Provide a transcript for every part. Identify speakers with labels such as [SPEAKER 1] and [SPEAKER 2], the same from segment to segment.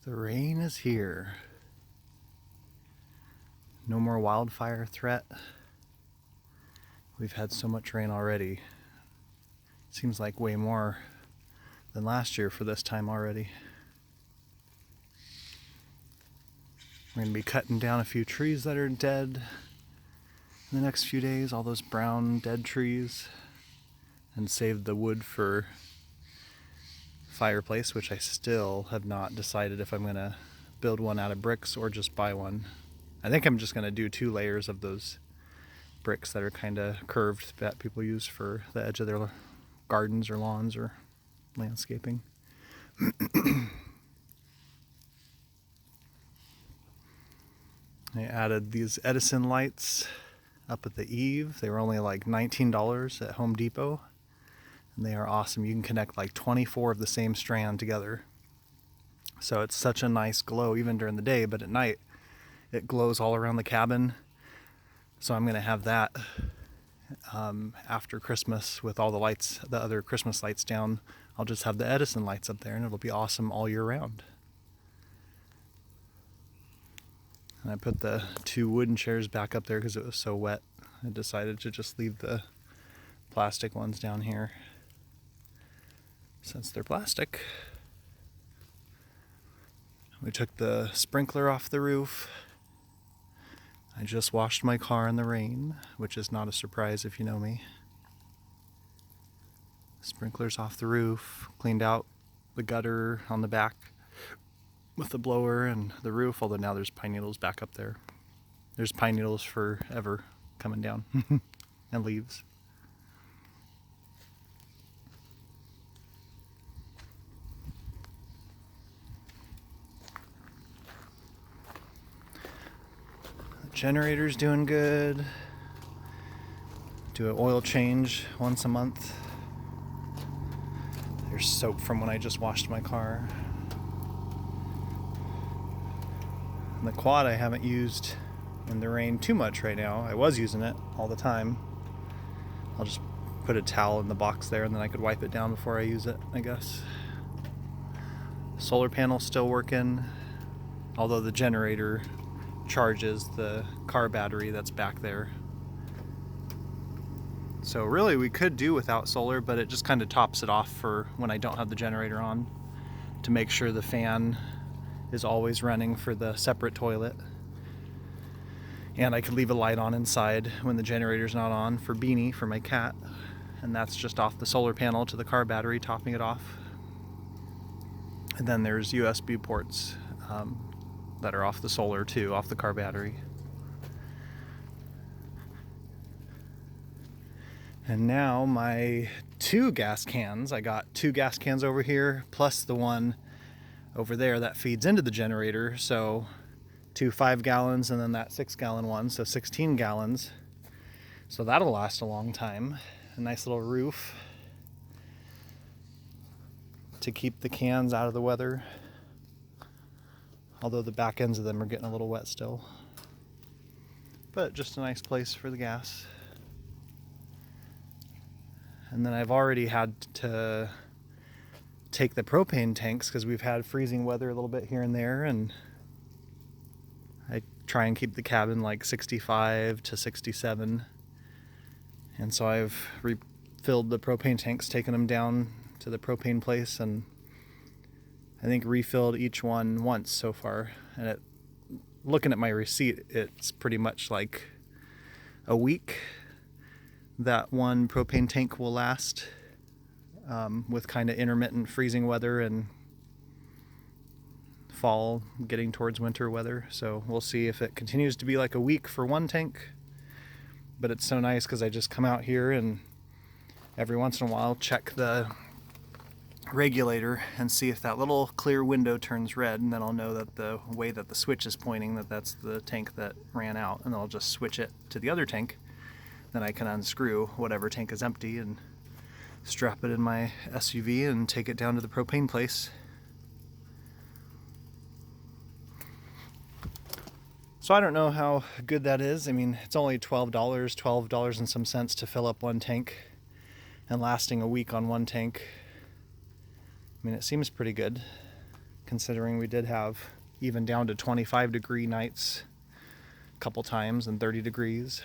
[SPEAKER 1] The rain is here. No more wildfire threat. We've had so much rain already. Seems like way more than last year for this time already. We're going to be cutting down a few trees that are dead in the next few days, all those brown dead trees, and save the wood for fireplace, which I still have not decided if I'm going to build one out of bricks or just buy one. I think I'm just going to do 2 layers of those bricks that are kind of curved that people use for the edge of their gardens or lawns or landscaping. I added these Edison lights up at the eave. They were only like $19 at Home Depot. And they are awesome. You can connect like 24 of the same strand together. So it's such a nice glow even during the day, but at night it glows all around the cabin. So I'm going to have that after Christmas with all the lights, the other Christmas lights down. I'll just have the Edison lights up there and it'll be awesome all year round. And I put the 2 wooden chairs back up there because it was so wet. I decided to just leave the plastic ones down here since they're plastic. We took the sprinkler off the roof. I just washed my car in the rain, which is not a surprise if you know me. Sprinklers off the roof, cleaned out the gutter on the back with the blower and the roof, although now there's pine needles back up there. There's pine needles forever coming down and leaves. Generator's doing good. Do an oil change once a month. There's soap from when I just washed my car. And the quad I haven't used in the rain too much right now. I was using it all the time. I'll just put a towel in the box there and then I could wipe it down before I use it, I guess. Solar panel's still working, although the generator charges the car battery that's back there. So really we could do without solar, but it just kind of tops it off for when I don't have the generator on, to make sure the fan is always running for the separate toilet. And I could leave a light on inside when the generator's not on for Beanie, for my cat. And that's just off the solar panel to the car battery, topping it off. And then there's USB ports that are off the solar too, off the car battery. And now my 2 gas cans, I got 2 gas cans over here, plus the one over there that feeds into the generator. So 2 5 gallons and then that 6 gallon one, so 16 gallons. So that'll last a long time. A nice little roof to keep the cans out of the weather. Although the back ends of them are getting a little wet still. But just a nice place for the gas. And then I've already had to take the propane tanks because we've had freezing weather a little bit here and there, and I try and keep the cabin like 65 to 67. And so I've refilled the propane tanks, taken them down to the propane place, and I think refilled each one once so far. And looking at my receipt, it's pretty much like a week that one propane tank will last, with kind of intermittent freezing weather and fall getting towards winter weather. So we'll see if it continues to be like a week for one tank. But it's so nice because I just come out here and every once in a while check the regulator and see if that little clear window turns red, and then I'll know that the way that the switch is pointing, that's the tank that ran out, and I'll just switch it to the other tank. Then I can unscrew whatever tank is empty and strap it in my SUV and take it down to the propane place. So I don't know how good that is. I mean, it's only $12 and some cents to fill up one tank, and lasting a week on one tank. I mean, it seems pretty good. considering we did have even down to 25-degree nights a couple times and 30 degrees.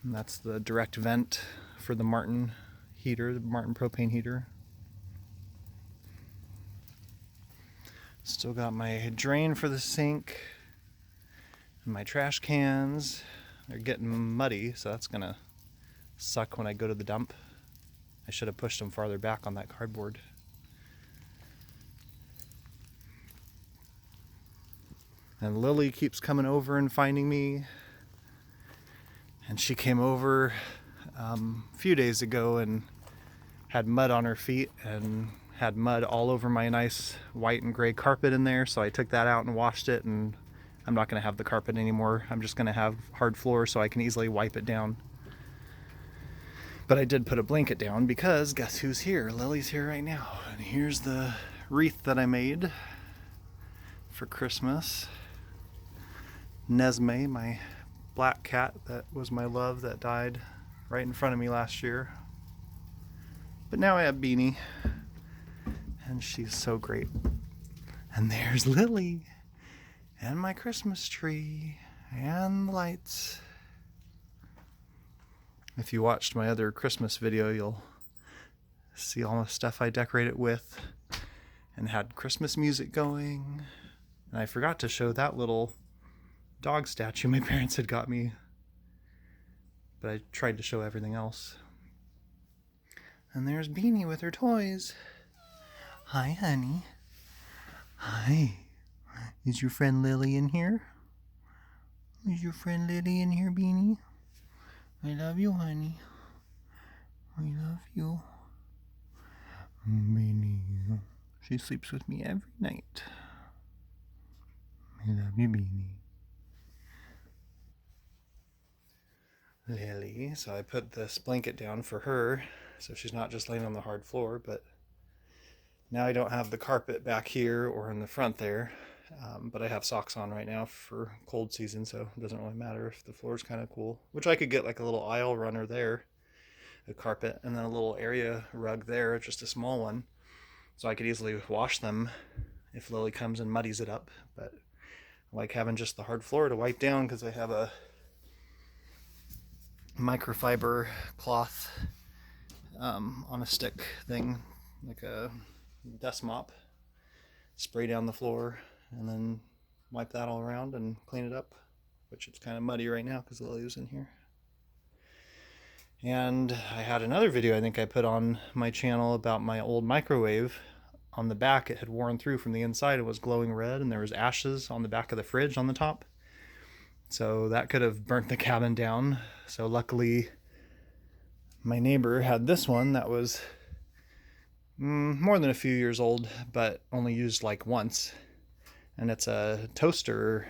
[SPEAKER 1] And that's the direct vent for the Martin heater, the Martin propane heater. Still got my drain for the sink and my trash cans. They're getting muddy, so that's gonna suck when I go to the dump. I should have pushed them farther back on that cardboard. And Lily keeps coming over and finding me. And she came over a few days ago and had mud on her feet and had mud all over my nice white and gray carpet in there. So I took that out and washed it, and I'm not gonna have the carpet anymore. I'm just gonna have hard floor so I can easily wipe it down. But I did put a blanket down because guess who's here? Lily's here right now. And here's the wreath that I made for Christmas. Nesme, my black cat that was my love that died right in front of me last year. But now I have Beanie, and she's so great. And there's Lily, and my Christmas tree, and the lights. If you watched my other Christmas video, you'll see all the stuff I decorated with and had Christmas music going. And I forgot to show that little dog statue my parents had got me, but I tried to show everything else. And there's Beanie with her toys. Hi, honey. Hi. Is your friend Lily in here? Is your friend Lily in here, Beanie? I love you, honey. I love you. Beanie. She sleeps with me every night. I love you, Beanie. Lily. So I put this blanket down for her so she's not just laying on the hard floor, but now I don't have the carpet back here or in the front there, but I have socks on right now for cold season, so it doesn't really matter if the floor's kind of cool, which I could get like a little aisle runner there, a carpet, and then a little area rug there, just a small one, so I could easily wash them if Lily comes and muddies it up. But I like having just the hard floor to wipe down because I have a microfiber cloth on a stick thing, like a dust mop. Spray down the floor and then wipe that all around and clean it up, which it's kind of muddy right now because Lily was in here. And I had another video I think I put on my channel about my old microwave. On the back it had worn through from the inside. It was glowing red and there was ashes on the back of the fridge on the top. So that could have burnt the cabin down. So luckily my neighbor had this one that was more than a few years old, but only used like once. And it's a toaster,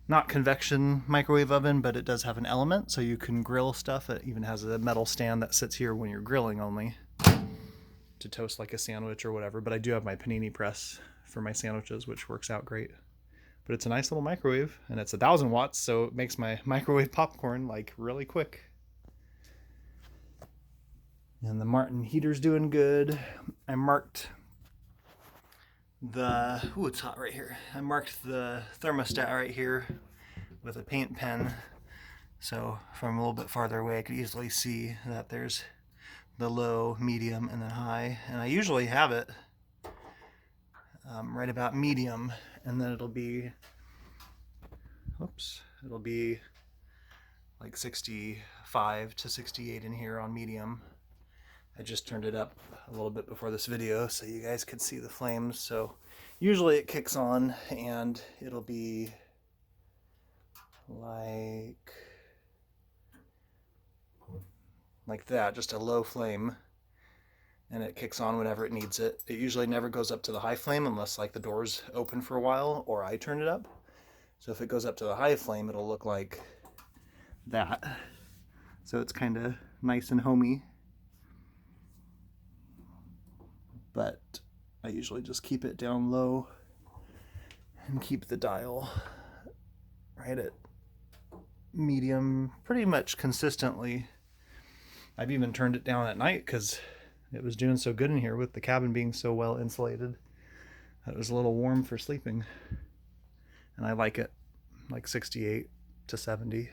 [SPEAKER 1] not convection microwave oven, but it does have an element so you can grill stuff. It even has a metal stand that sits here when you're grilling only to toast like a sandwich or whatever. But I do have my panini press for my sandwiches, which works out great. But it's a nice little microwave, and it's 1,000 watts, so it makes my microwave popcorn like really quick. And the Martin heater's doing good. I marked the, ooh, it's hot right here. I marked the thermostat right here with a paint pen. So from a little bit farther away, I could easily see that there's the low, medium, and then high. And I usually have it right about medium, and then it'll be, it'll be like 65 to 68 in here on medium. I just turned it up a little bit before this video so you guys could see the flames. So usually it kicks on and it'll be like that, just a low flame, and it kicks on whenever it needs it. It usually never goes up to the high flame unless like the door's open for a while or I turn it up. So if it goes up to the high flame, it'll look like that. So it's kind of nice and homey. But I usually just keep it down low and keep the dial right at medium pretty much consistently. I've even turned it down at night because It was doing so good in here with the cabin being so well insulated that it was a little warm for sleeping. And I like it like 68 to 70.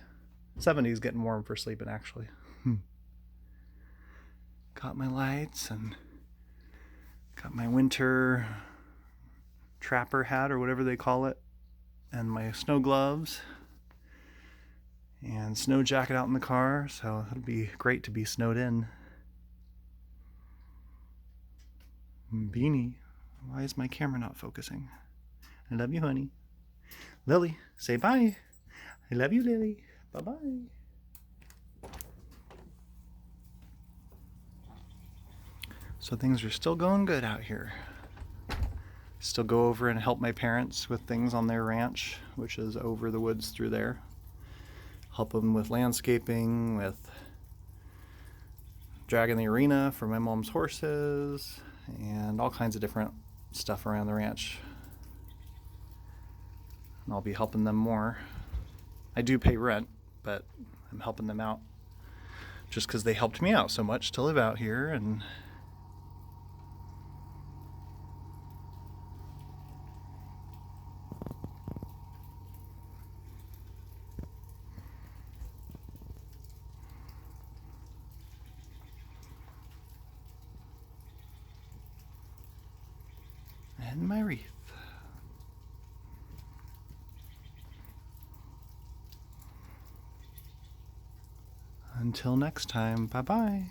[SPEAKER 1] 70 is getting warm for sleeping, actually. Got my lights and got my winter trapper hat or whatever they call it, and my snow gloves and snow jacket out in the car, so it'll be great to be snowed in. Beanie, why is my camera not focusing? I love you, honey. Lily, say bye. I love you, Lily. Bye-bye. So things are still going good out here. Still go over and help my parents with things on their ranch, which is over the woods through there. Help them with landscaping, with dragging the arena for my mom's horses, and all kinds of different stuff around the ranch. And I'll be helping them more. I do pay rent, but I'm helping them out just because they helped me out so much to live out here. And my wreath. Until next time, bye-bye.